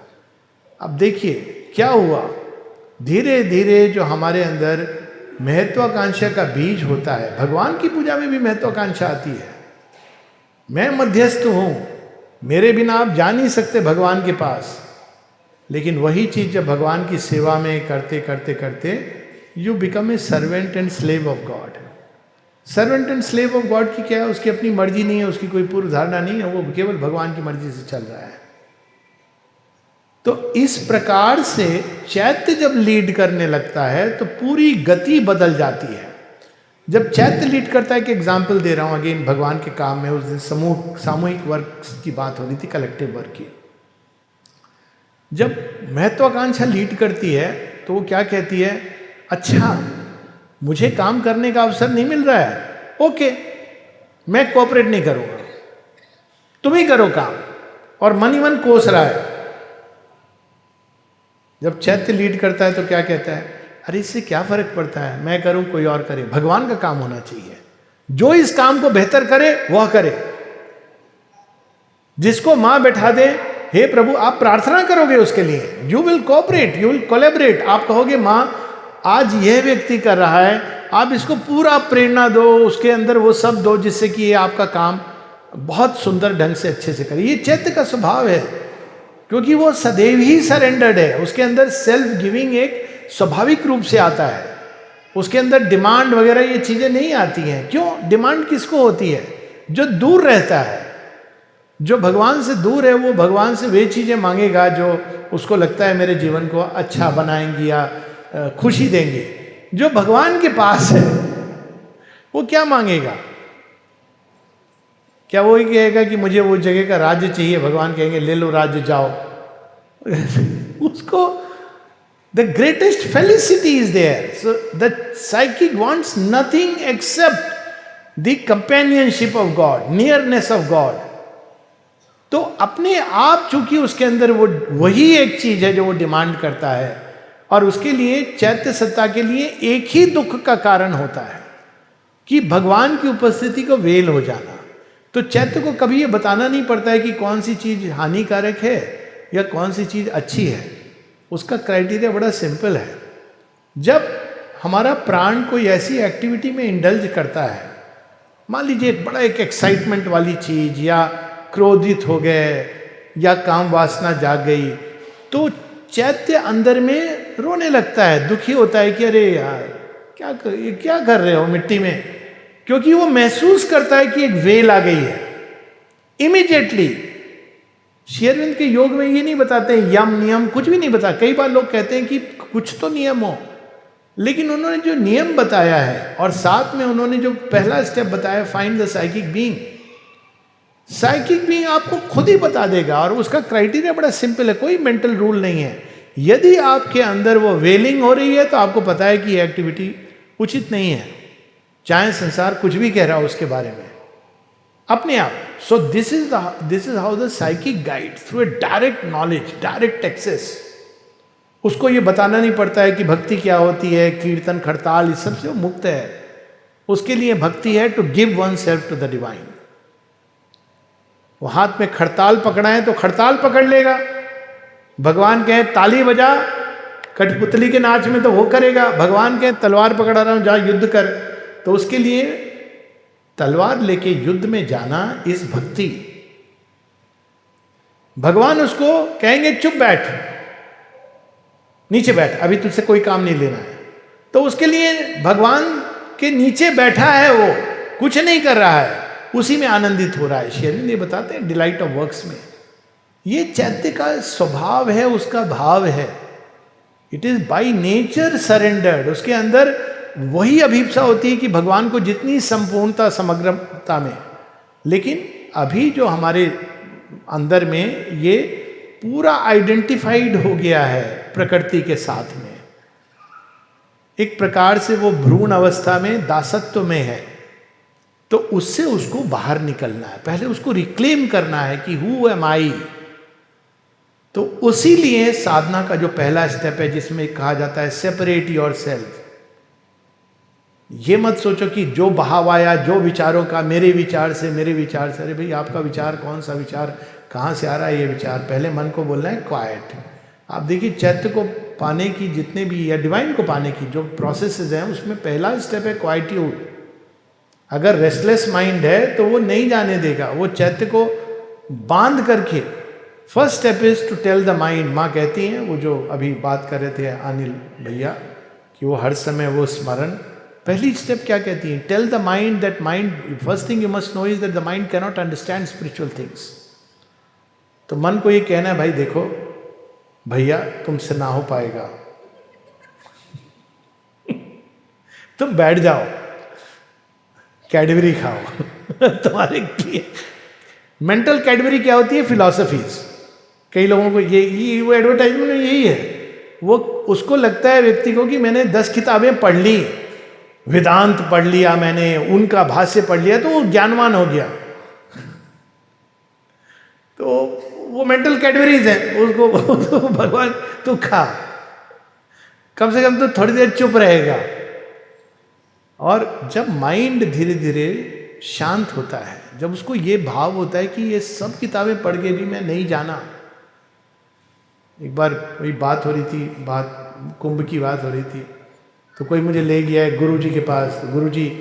अब देखिए क्या हुआ, धीरे धीरे जो हमारे अंदर महत्वाकांक्षा का बीज होता है, भगवान की पूजा में भी महत्वाकांक्षा आती है। मैं मध्यस्थ हूं, मेरे बिना आप जा नहीं सकते भगवान के पास, लेकिन वही चीज जब भगवान की सेवा में करते करते करते you become a servant and slave of God. Servant and slave of God की क्या है, उसकी अपनी मर्जी नहीं है, उसकी कोई पूर्व धारणा नहीं है, वो केवल भगवान की मर्जी से चल रहा है। तो इस प्रकार से चैत्य जब लीड करने लगता है तो पूरी गति बदल जाती है। जब चैत्य लीड करता है, कि एग्जाम्पल दे रहा हूं अगेन भगवान के काम में, उस दिन सामूहिक वर्क की बात हो रही थी, कलेक्टिव वर्क की। जब महत्वाकांक्षा लीड करती है तो वो क्या कहती है, अच्छा मुझे काम करने का अवसर नहीं मिल रहा है, ओके मैं कोऑपरेट नहीं करूंगा, तुम ही करो काम, और मन ही मन कोस रहा है। जब चैत्य लीड करता है तो क्या कहता है, अरे इससे क्या फर्क पड़ता है, मैं करूं कोई और करे, भगवान का काम होना चाहिए, जो इस काम को बेहतर करे वह करे। जिसको मां बैठा दे, हे प्रभु आप प्रार्थना करोगे उसके लिए, you will cooperate, you will collaborate. आप कहोगे मां आज यह व्यक्ति कर रहा है, आप इसको पूरा प्रेरणा दो, उसके अंदर वो सब दो जिससे कि ये आपका काम बहुत सुंदर ढंग से अच्छे से करे। ये चैत्य का स्वभाव है, क्योंकि वो सदैव ही सरेंडर्ड है, उसके अंदर सेल्फ गिविंग एक स्वाभाविक रूप से आता है, उसके अंदर डिमांड वगैरह ये चीजें नहीं आती हैं। क्यों डिमांड किसको होती है, जो दूर रहता है, जो भगवान से दूर है, वो भगवान से वे चीजें मांगेगा जो उसको लगता है मेरे जीवन को अच्छा बनाएंगी या खुशी देंगे। जो भगवान के पास है वो क्या मांगेगा, क्या वो ही कहेगा कि मुझे वो जगह का राज्य चाहिए, भगवान कहेंगे ले लो राज्य जाओ। उसको the greatest felicity is there, so the psychic wants nothing except the companionship of God, nearness of God. तो अपने आप चूंकि उसके अंदर वो वही एक चीज है जो वो डिमांड करता है, और उसके लिए चैत्य सत्ता के लिए एक ही दुख का कारण होता है कि भगवान की उपस्थिति को वेल हो जाना। तो चैत्य को कभी ये बताना नहीं पड़ता है कि कौन सी चीज हानिकारक है या कौन सी चीज अच्छी है। उसका क्राइटेरिया बड़ा सिंपल है। जब हमारा प्राण कोई ऐसी एक्टिविटी में इंडल्ज करता है, मान लीजिए बड़ा एक एक्साइटमेंट वाली चीज, या क्रोधित हो गए या काम वासना जाग गई, तो चैत्य अंदर में रोने लगता है, दुखी होता है कि अरे यार क्या कर रहे हो मिट्टी में, क्योंकि वो महसूस करता है कि एक वेल आ गई है। इमीडिएटली। श्री अरविंद के योग में ये नहीं बताते हैं यम नियम, कुछ भी नहीं बता। कई बार लोग कहते हैं कि कुछ तो नियम हो, लेकिन उन्होंने जो नियम बताया है और साथ में उन्होंने जो पहला स्टेप बताया, find the psychic being, psychic being आपको खुद ही बता देगा। और उसका क्राइटेरिया बड़ा सिंपल है, कोई मेंटल रूल नहीं है। यदि आपके अंदर वो वेलिंग हो रही है तो आपको पता है कि ये एक्टिविटी उचित नहीं है, चाहे संसार कुछ भी कह रहा हो उसके बारे में, अपने आप। So this is how the psychic guide through a direct knowledge, direct access. उसको ये बताना नहीं पड़ता है कि भक्ति क्या होती है, कीर्तन खड़ताल इस सब से वो मुक्त है। उसके लिए भक्ति है to give oneself to the divine. वो हाथ में खड़ताल पकड़ा है तो खड़ताल पकड़ लेगा। भगवान कहे ताली बजा कठपुतली के नाच में तो वो करेगा। भगवान कहे तलवार पकड़ा रहा हूं जा युद्ध कर, तो उसके लिए तलवार लेके युद्ध में जाना इस भक्ति। भगवान उसको कहेंगे चुप बैठ, नीचे बैठ, अभी तुझसे कोई काम नहीं लेना है। तो उसके लिए भगवान के नीचे बैठा है, वो कुछ नहीं कर रहा है, उसी में आनंदित हो रहा है। श्री अरविंद ये बताते हैं डिलाइट ऑफ वर्क्स में, ये चैत्य का स्वभाव है, उसका भाव है। It is by nature surrendered. उसके अंदर वही अभिप्सा होती है कि भगवान को जितनी संपूर्णता समग्रता में, लेकिन अभी जो हमारे अंदर में ये पूरा आइडेंटिफाइड हो गया है प्रकृति के साथ में, एक प्रकार से वो भ्रूण अवस्था में दासत्व में है, तो उससे उसको बाहर निकलना है। पहले उसको रिक्लेम करना है कि हु एम आई। तो उसी लिए साधना का जो पहला स्टेप है, जिसमें कहा जाता है सेपरेट योर सेल्फ। ये मत सोचो कि जो बहाव आया, जो विचारों का, मेरे विचार से, मेरे विचार से। अरे भाई आपका विचार कौन सा विचार, कहाँ से आ रहा है ये विचार? पहले मन को बोलना है क्वाइट। आप देखिए चैत्य को पाने की जितने भी, या डिवाइन को पाने की जो प्रोसेसेस हैं, उसमें पहला स्टेप है क्वाइट्यूड। अगर रेस्टलेस माइंड है तो वो नहीं जाने देगा, वो चैत्य को बांध करके। First step is to tell the mind. माँ कहती हैं, वो जो अभी बात कर रहे थे अनिल भैया, कि वो हर समय वो स्मरण, पहली स्टेप क्या कहती है? Tell the mind that mind, first thing you must know is that the mind can not understand spiritual things. तो मन को ये कहना है, भाई देखो भैया तुमसे ना हो पाएगा, तुम बैठ जाओ, कैडबरी खाओ। तुम्हारे लिए मेंटल कैडबरी क्या होती है? फिलॉसफीज। कई लोगों को ये वो एडवर्टाइजमेंट में यही है, वो उसको लगता है व्यक्ति को कि मैंने 10 किताबें पढ़ ली, वेदांत पढ़ लिया मैंने, उनका भाष्य पढ़ लिया, तो वो ज्ञानवान हो गया। तो वो मेंटल कैडबरीज है, उसको भगवान तू खा, कम से कम तो थोड़ी देर चुप रहेगा। और जब माइंड धीरे धीरे शांत होता है, जब उसको ये भाव होता है कि ये सब किताबें पढ़ के भी मैं नहीं जाना। एक बार वही बात हो रही थी, कुंभ की बात हो रही थी, तो कोई मुझे ले गया है गुरुजी के पास। तो गुरुजी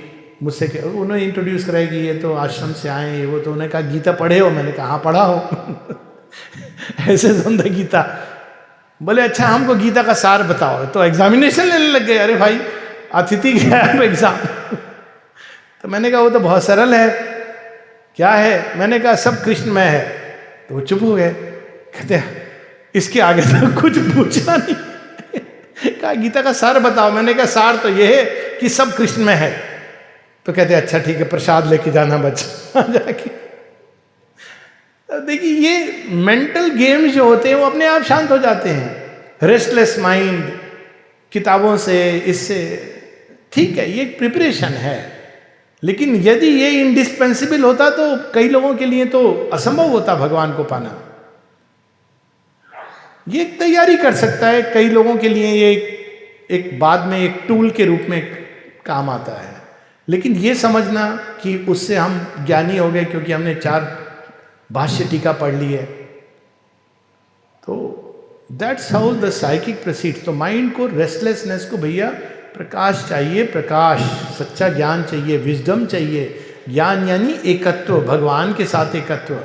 मुझसे उन्होंने इंट्रोड्यूस कराया कि ये तो आश्रम से आए हैं, ये वो। तो उन्होंने कहा गीता पढ़े हो? मैंने कहा हाँ पढ़ा हो। ऐसे सुंदर गीता। बोले अच्छा हमको गीता का सार बताओ। तो एग्जामिनेशन लेने लग गए। अरे भाई अतिथि गया है एग्जाम। तो मैंने कहा वो तो बहुत सरल है। क्या है? मैंने कहा सब कृष्णमय है। तो वो चुप हो गए, कहते इसके आगे तो कुछ पूछा नहीं। कहा गीता का सार बताओ। मैंने कहा सार तो ये है कि सब कृष्णमय है। तो कहते अच्छा ठीक है, प्रसाद लेके जाना बच्चा जाके। देखिए ये मेंटल गेम्स जो होते हैं वो अपने आप शांत हो जाते हैं। रेस्टलेस माइंड किताबों से, इससे ठीक है, ये एक प्रिपरेशन है, लेकिन यदि ये इंडिस्पेंसिबल होता तो कई लोगों के लिए तो असंभव होता भगवान को पाना। ये एक तैयारी कर सकता है, कई लोगों के लिए ये एक बाद में एक टूल के रूप में काम आता है। लेकिन ये समझना कि उससे हम ज्ञानी हो गए क्योंकि हमने 4 भाष्य टीका पढ़ ली है, तो that's how the psychic proceeds. तो माइंड को, रेस्टलेसनेस को भैया प्रकाश चाहिए, प्रकाश, सच्चा ज्ञान चाहिए, विजडम चाहिए। ज्ञान यानी एकत्व, भगवान के साथ एकत्व।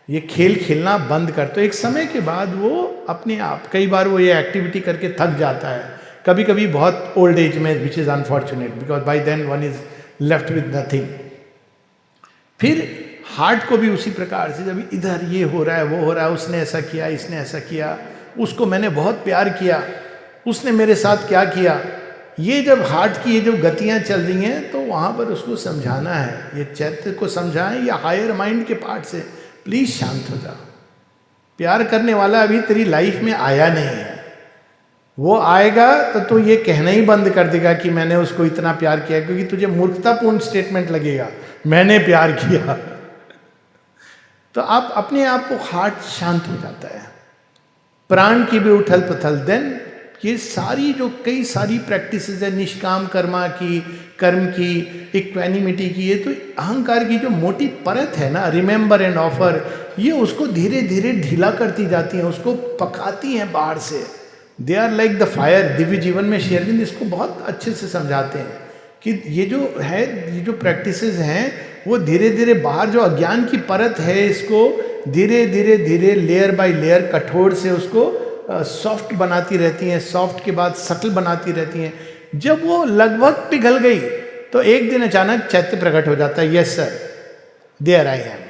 ये खेल खेलना बंद कर, तो एक समय के बाद वो अपने आप, कई बार वो ये एक्टिविटी करके थक जाता है, कभी कभी बहुत ओल्ड एज में, which is unfortunate because by then one is left with nothing. फिर हार्ट को भी उसी प्रकार से, जब इधर ये हो रहा है, वो हो रहा है, उसने ऐसा किया, इसने ऐसा किया, उसको मैंने बहुत प्यार किया, उसने मेरे साथ क्या किया, ये जब हार्ट की ये जो गतियां चल रही हैं, तो वहाँ पर उसको समझाना है, ये चैत्य को समझाएं या हायर माइंड के पार्ट से, प्लीज शांत हो जा, प्यार करने वाला अभी तेरी लाइफ में आया नहीं है, वो आएगा तो तू ये कहना ही बंद कर देगा कि मैंने उसको इतना प्यार किया, क्योंकि तुझे मूर्खतापूर्ण स्टेटमेंट लगेगा मैंने प्यार किया। तो आप अपने आप को, हार्ट शांत हो जाता है, प्राण की भी उथल पुथल, देन ये सारी जो कई सारी प्रैक्टिसेस है, निष्काम कर्मा की, कर्म की, इक्वेनिमिटी की, ये तो अहंकार की जो मोटी परत है ना, रिमेंबर एंड ऑफर, ये उसको धीरे धीरे ढीला करती जाती हैं, उसको पकाती हैं बाहर से। They are like the fire. दिव्य जीवन में शेरविंद इसको बहुत अच्छे से समझाते हैं कि ये जो है, ये जो प्रैक्टिसेस हैं, वो धीरे धीरे बाहर जो अज्ञान की परत है, इसको धीरे धीरे धीरे लेयर बाय लेयर कठोर से उसको सॉफ्ट बनाती रहती हैं, सॉफ्ट के बाद सटल बनाती रहती हैं। जब वो लगभग पिघल गई तो एक दिन अचानक चैत्य प्रकट हो जाता है, yes sir there I am.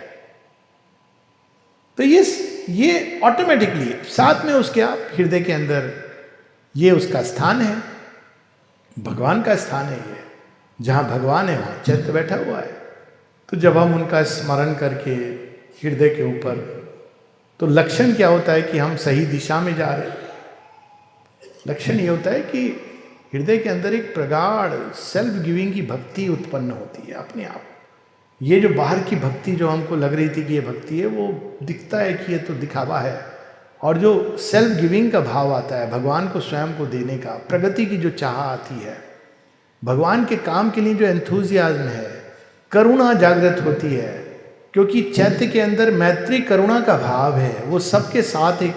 तो ये ऑटोमेटिकली साथ में उसके आप हृदय के अंदर, ये उसका स्थान है, भगवान का स्थान है, ये जहाँ भगवान है वहाँ चैत्य बैठा हुआ है। तो जब हम उनका स्मरण करके हृदय के ऊपर, तो लक्षण क्या होता है कि हम सही दिशा में जा रहे हैं। लक्षण ये होता है कि हृदय के अंदर एक प्रगाढ़ सेल्फ गिविंग की भक्ति उत्पन्न होती है अपने आप। ये जो बाहर की भक्ति जो हमको लग रही थी कि ये भक्ति है, वो दिखता है कि ये तो दिखावा है, और जो सेल्फ गिविंग का भाव आता है, भगवान को स्वयं को देने का, प्रगति की जो चाह आती है, भगवान के काम के लिए जो एंथुजियाज्म है, करुणा जागृत होती है, क्योंकि चैत्य के अंदर मैत्री करुणा का भाव है, वो सबके साथ एक,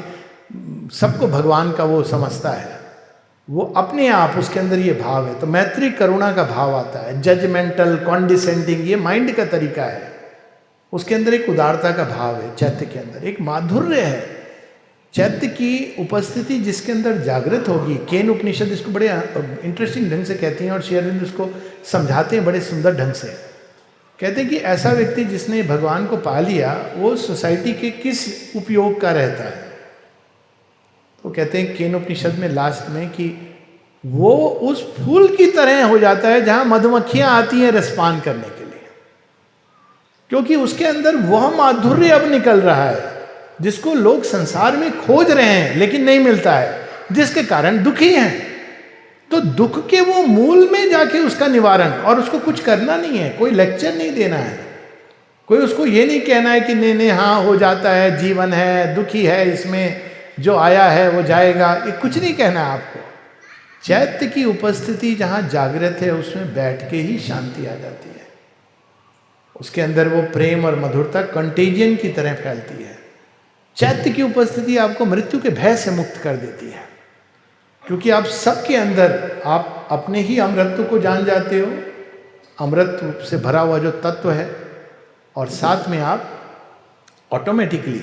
सबको भगवान का वो समझता है, वो अपने आप उसके अंदर ये भाव है। तो मैत्री करुणा का भाव आता है। जजमेंटल कॉन्डिसेंडिंग ये माइंड का तरीका है, उसके अंदर एक उदारता का भाव है, चैत्य के अंदर एक माधुर्य है। चैत्य की उपस्थिति जिसके अंदर जागृत होगी, केन उपनिषद इसको बड़े इंटरेस्टिंग ढंग से कहती हैं, और श्री अरविंद उसको समझाते हैं बड़े सुंदर ढंग से। कहते हैं कि ऐसा व्यक्ति जिसने भगवान को पा लिया, वो सोसाइटी के किस उपयोग का रहता है। तो कहते हैं केन उपनिषद में लास्ट में कि वो उस फूल की तरह हो जाता है जहां मधुमक्खियां आती हैं रसपान करने के लिए, क्योंकि उसके अंदर वह माधुर्य अब निकल रहा है जिसको लोग संसार में खोज रहे हैं लेकिन नहीं मिलता है, जिसके कारण दुखी हैं। तो दुख के वो मूल में जाके उसका निवारण, और उसको कुछ करना नहीं है, कोई लेक्चर नहीं देना है, कोई उसको ये नहीं कहना है कि नहीं हाँ हो जाता है, जीवन है, दुखी है, इसमें जो आया है वो जाएगा, ये कुछ नहीं कहना है आपको। चैत्य की उपस्थिति जहाँ जागृत है, उसमें बैठ के ही शांति आ जाती है, उसके अंदर वो प्रेम और मधुरता कंटेजियन की तरह फैलती है। चैत्य की उपस्थिति आपको मृत्यु के भय से मुक्त कर देती है, क्योंकि आप सबके अंदर आप अपने ही अमृतत्व को जान जाते हो, अमृत से भरा हुआ जो तत्व है, और साथ में आप ऑटोमेटिकली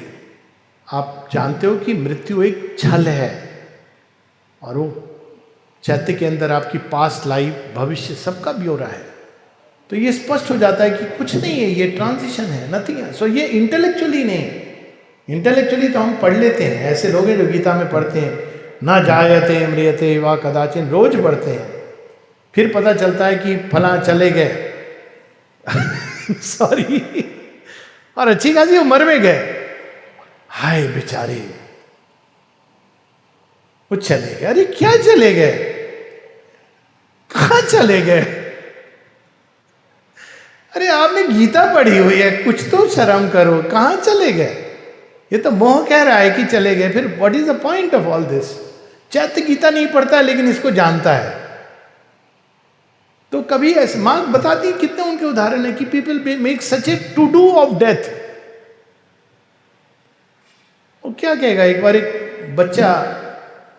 आप जानते हो कि मृत्यु एक छल है, और वो चैत्य के अंदर आपकी पास्ट लाइफ, भविष्य सबका ब्यौरा है। तो ये स्पष्ट हो जाता है कि कुछ नहीं है, ये ट्रांजिशन है, नथिंग है। सो ये इंटेलेक्चुअली नहीं, इंटेलेक्चुअली तो हम पढ़ लेते हैं, ऐसे लोग हैं जो गीता में पढ़ते हैं, ना जायते म्रियते वा कदाचिन, रोज पढ़ते हैं, फिर पता चलता है कि फला चले गए सॉरी, और अच्छी खासी उम्र में गए, हाय बेचारे वो चले गए। अरे क्या चले गए, कहां चले गए? अरे आपने गीता पढ़ी हुई है, कुछ तो शर्म करो, कहां चले गए? ये तो मोह कह रहा है कि चले गए, फिर what is the point of all this? चैत्य गीता नहीं पढ़ता है लेकिन इसको जानता है। तो कभी ऐसे मां बताती कितने उनके उदाहरण है कि people make such a to do of death. वो क्या कहेगा, एक बार एक बच्चा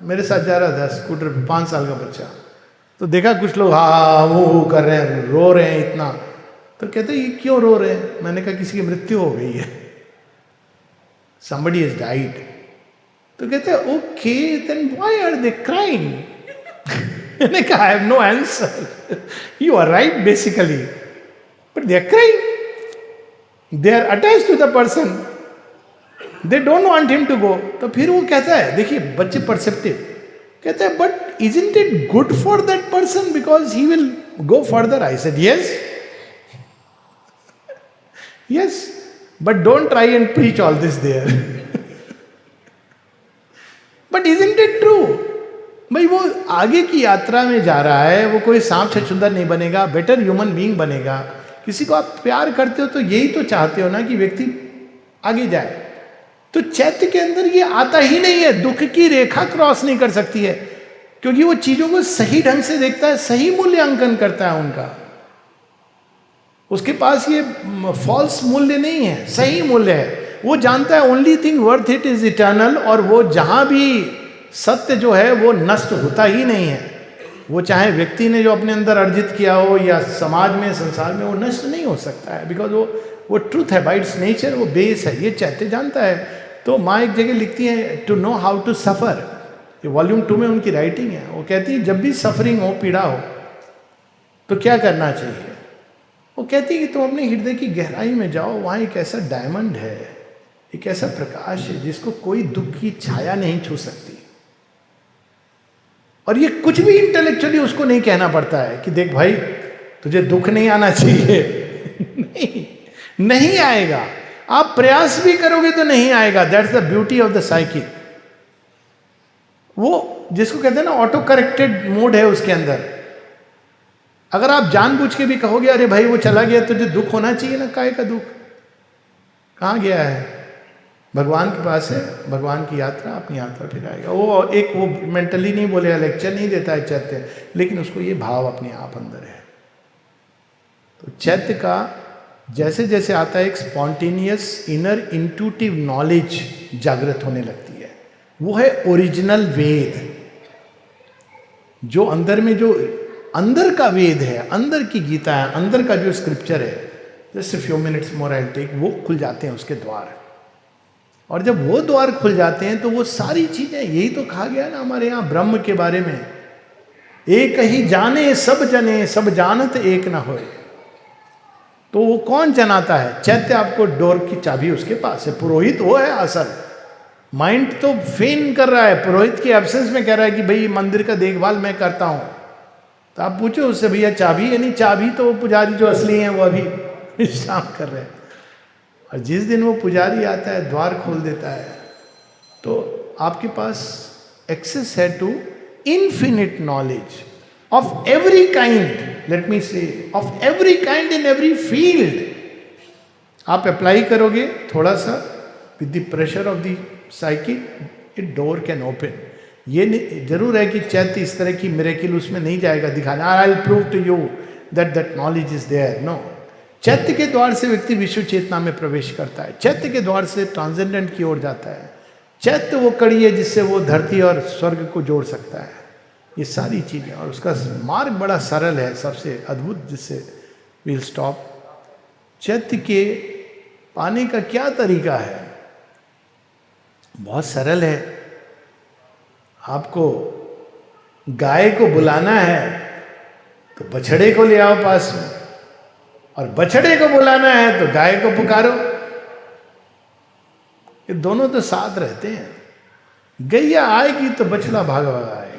मेरे साथ जा रहा था स्कूटर पे, 5 साल का बच्चा, तो देखा कुछ लोग हा वो कर रहे हैं, रो रहे हैं इतना, तो कहते ये क्यों रो रहे हैं? मैंने कहा किसी की मृत्यु हो गई है, somebody has died। तो कहते हैं okay then why are they crying? मैंने कहा I have no answer, you are right basically, but they are crying. They are attach to the person, they don't want him to go. तो फिर वो कहता है, देखिए बच्चे परसेप्टिव, कहता है but isn't it good for that person because he will go further. I said yes, yes, but don't try and preach all this there. But isn't it true? भाई वो आगे की यात्रा में जा रहा है, वो कोई सांप छछूंदर नहीं बनेगा, बेटर ह्यूमन बीइंग बनेगा। किसी को आप प्यार करते हो तो यही तो चाहते हो ना कि व्यक्ति आगे जाए। तो चैत्य के अंदर ये आता ही नहीं है, दुख की रेखा क्रॉस नहीं कर सकती है, क्योंकि वो चीजों को सही ढंग से देखता है, सही मूल्यांकन करता है उनका। उसके पास ये फॉल्स मूल्य नहीं है, सही मूल्य है। वो जानता है only thing worth it is eternal, और वो जहां भी सत्य जो है वो नष्ट होता ही नहीं है। वो चाहे व्यक्ति ने जो अपने अंदर अर्जित किया हो या समाज में, संसार में, वो नष्ट नहीं हो सकता है, बिकॉज वो ट्रूथ है, बाय इट्स नेचर वो बेस है, ये चैत्य जानता है। तो माँ एक जगह लिखती है to know how to suffer, ये वॉल्यूम 2 में उनकी राइटिंग है। वो कहती है जब भी सफरिंग हो, पीड़ा हो, तो क्या करना चाहिए? वो कहती है कि तुम अपने हृदय की गहराई में जाओ, वहाँ एक ऐसा डायमंड है, एक ऐसा प्रकाश है जिसको कोई दुख की छाया नहीं छू सकती। और ये कुछ भी इंटेलेक्चुअली उसको नहीं कहना पड़ता है कि देख भाई तुझे दुख नहीं आना चाहिए। नहीं, नहीं आएगा। आप प्रयास भी करोगे तो नहीं आएगा। That's the beauty of the psychic. वो जिसको कहते हैं ना ऑटो करेक्टेड मोड है उसके अंदर। अगर आप जानबूझ के भी कहोगे अरे भाई वो चला गया, तुझे दुख होना चाहिए ना, काहे का दुख, कहाँ गया है? भगवान के पास है, भगवान की यात्रा, अपनी यात्रा फिर आएगा। वो मेंटली नहीं बोलेगा, लेक्चर नहीं देता है चैत्य, लेकिन उसको ये भाव अपने आप अंदर है। तो चैत्य का जैसे जैसे आता है एक स्पॉन्टेनियस इनर इंट्यूटिव नॉलेज जागृत होने लगती है। वो है ओरिजिनल वेद, जो अंदर में, जो अंदर का वेद है, अंदर की गीता है, अंदर का जो स्क्रिप्चर है। Just few minutes more I take, वो खुल जाते हैं उसके द्वार। और जब वो द्वार खुल जाते हैं तो वो सारी चीजें, यही तो कहा गया ना हमारे यहाँ ब्रह्म के बारे में, एक ही जाने सब जने, सब जानत एक ना होए। तो वो कौन जनाता है? चैत्य आपको डोर की चाबी उसके पास है। पुरोहित वो है असल। माइंड तो फेन कर रहा है, पुरोहित की एब्सेंस में कह रहा है कि भाई मंदिर का देखभाल मैं करता हूं। तो आप पूछो उससे भैया चाबी, यानी चाबी तो पुजारी जो असली हैं वो अभी विश्राम कर रहे हैं। और जिस दिन वो पुजारी आता है, द्वार खोल देता है, तो आपके पास एक्सेस है to infinite knowledge of every kind, let me say, of every kind in every field. आप अप्लाई करोगे थोड़ा सा with the pressure of the psychic, it door can open. ये जरूर है कि चैत्य इस तरह की मिरेकिल उसमें नहीं जाएगा दिखाने, I will prove to you that knowledge is there. No, चैत्य के द्वार से व्यक्ति विश्व चेतना में प्रवेश करता है। चैत्य के द्वार से ट्रांसेंडेंट की ओर जाता है। चैत्य वो कड़ी है जिससे वो धरती और स्वर्ग को जोड़ सकता है। ये सारी चीजें, और उसका मार्ग बड़ा सरल है, सबसे अद्भुत, जिससे विल स्टॉप। चैत्य के पाने का क्या तरीका है? बहुत सरल है। आपको गाय को बुलाना है तो बछड़े को ले आओ पास में, और बछड़े को बुलाना है तो गाय को पुकारो। ये दोनों तो साथ रहते हैं। गैया आएगी तो बछड़ा भाग भाग आएगा।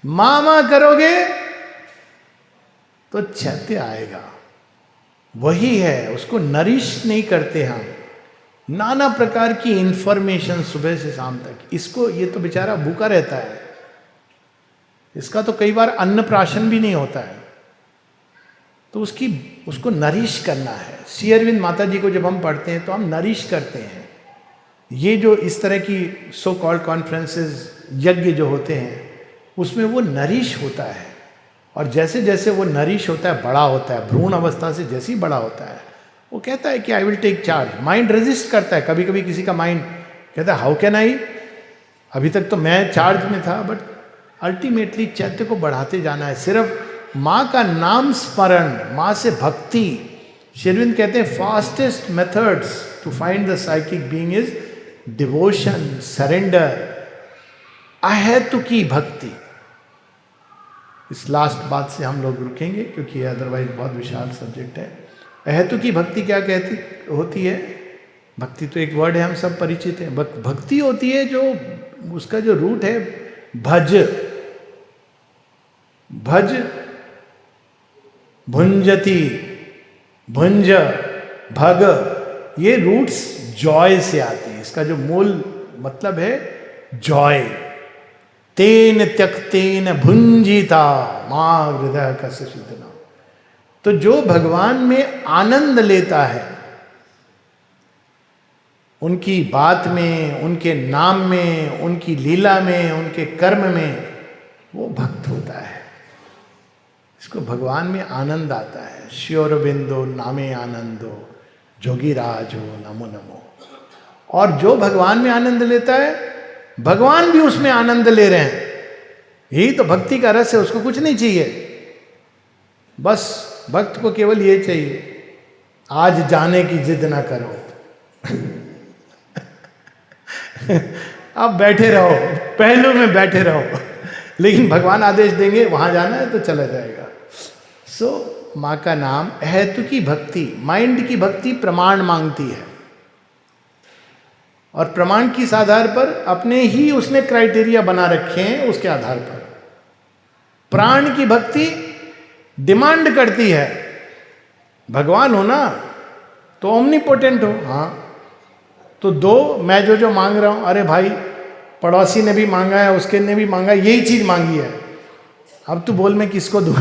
मामा करोगे तो चैत्य आएगा। वही है, उसको नरिश नहीं करते हम। नाना प्रकार की इंफॉर्मेशन सुबह से शाम तक, इसको, ये तो बेचारा भूखा रहता है, इसका तो कई बार अन्न प्राशन भी नहीं होता है। तो उसको नरिश करना है। श्री अरविंद माता जी को जब हम पढ़ते हैं तो हम नरिश करते हैं। ये जो इस तरह की सो कॉल्ड कॉन्फ्रेंसेस, यज्ञ जो होते हैं, उसमें वो नरिश होता है। और जैसे जैसे वो नरिश होता है, बड़ा होता है, भ्रूण अवस्था से जैसे ही बड़ा होता है, वो कहता है कि I will take charge. Mind resist करता है। कभी कभी किसी का माइंड कहता है हाउ कैन आई, अभी तक तो मैं चार्ज में था। बट अल्टीमेटली चैत्य को बढ़ाते जाना है। सिर्फ माँ का नाम स्मरण, माँ से भक्ति। शेरविंद कहते हैं fastest methods to find the psychic being is devotion, surrender, अहेतुकी भक्ति। इस लास्ट बात से हम लोग रुकेंगे क्योंकि अदरवाइज बहुत विशाल सब्जेक्ट है। अहेतु की भक्ति क्या कहती होती है? भक्ति तो एक वर्ड है, हम सब परिचित हैं। भक्ति होती है जो उसका जो रूट है भज, भज, भुंजती, भुंज, भग, ये रूट्स जॉय से आते हैं। इसका जो मूल मतलब है जॉय। तेन त्यक्तेन भुंजिता मां हृदय कस्य शुद्धना। तो जो भगवान में आनंद लेता है, उनकी बात में, उनके नाम में, उनकी लीला में, उनके कर्म में, वो भक्त होता है। इसको भगवान में आनंद आता है। श्योरबिंदो नामे आनंदो जोगीराज हो नमो नमो। और जो भगवान में आनंद लेता है, भगवान भी उसमें आनंद ले रहे हैं। यही तो भक्ति का रस है। उसको कुछ नहीं चाहिए, बस भक्त को केवल ये चाहिए, आज जाने की जिद ना करो अब बैठे रहो, पहलू में बैठे रहो, लेकिन भगवान आदेश देंगे वहां जाना है तो चला जाएगा। सो माँ का नाम, अहेतु की भक्ति, माइंड की भक्ति प्रमाण मांगती है, और प्रमाण किस आधार पर? अपने ही उसने क्राइटेरिया बना रखे हैं, उसके आधार पर। प्राण की भक्ति डिमांड करती है, भगवान हो ना तो ओमनीपोटेंट हो, हाँ तो दो, मैं जो मांग रहा हूं, अरे भाई पड़ोसी ने भी मांगा है, उसके ने भी मांगा है, यही चीज मांगी है, अब तू बोल मैं किसको दूं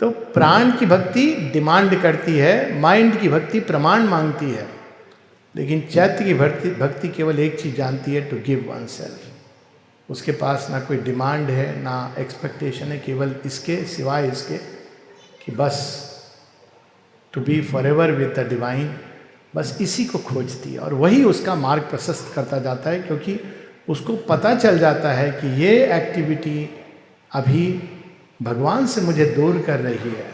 तो प्राण की भक्ति डिमांड करती है, माइंड की भक्ति प्रमाण मांगती है। लेकिन चैत्य की भक्ति केवल एक चीज जानती है, टू गिव वन सेल्फ। उसके पास ना कोई डिमांड है, ना एक्सपेक्टेशन है, केवल इसके सिवाय इसके कि बस to be forever with the divine, बस इसी को खोजती है। और वही उसका मार्ग प्रशस्त करता जाता है, क्योंकि उसको पता चल जाता है कि ये एक्टिविटी अभी भगवान से मुझे दूर कर रही है,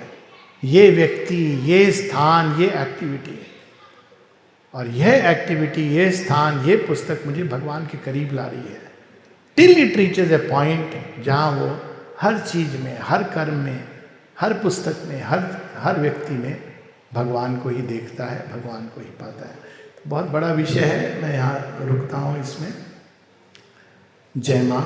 ये व्यक्ति, ये स्थान, ये एक्टिविटी, और यह एक्टिविटी, ये स्थान, ये पुस्तक मुझे भगवान के करीब ला रही है। Till it reaches A point जहाँ वो हर चीज में, हर कर्म में, हर पुस्तक में, हर व्यक्ति में भगवान को ही देखता है, भगवान को ही पाता है। तो बहुत बड़ा विषय है, मैं यहाँ रुकता हूँ इसमें। जय माँ।